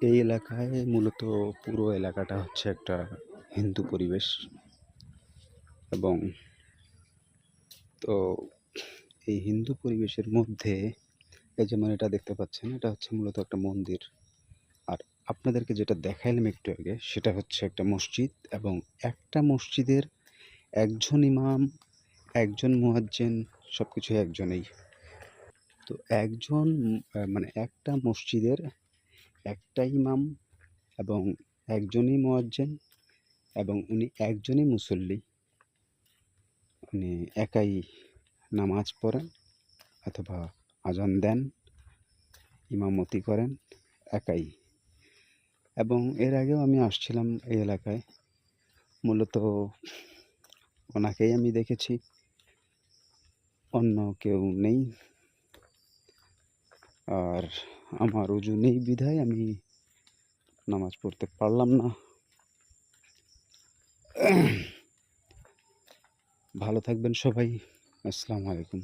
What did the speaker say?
এই এলাকায় মূলত পুরো এলাকাটা হচ্ছে একটা হিন্দু পরিবেশ এবং তো এই হিন্দু পরিবেশের মধ্যে এই যেমন এটা দেখতে পাচ্ছেন, এটা হচ্ছে মূলত একটা মন্দির। আর আপনাদেরকে যেটা দেখাইলাম একটু আগে সেটা হচ্ছে একটা মসজিদ এবং একটা মসজিদের একজন ইমাম, একজন মুয়াজ্জিন সবকিছু একজনেই। তো একজন মানে একটা মসজিদের একটা ইমাম এবং একজনই মুয়াজ্জিন এবং উনি একজনই মুসল্লি। উনি একাই নামাজ পড়েন অথবা আজান দেন, ইমামতি করেন একাই। এবং এর আগেও আমি আসছিলাম এই এলাকায়, মূলত ওনাকেই আমি দেখেছি, অন্য কেউ নেই। আর আমার ওযু নেই বিধায় আমি নামাজ পড়তে পারলাম না। ভালো থাকবেন সবাই। আসসালামু আলাইকুম।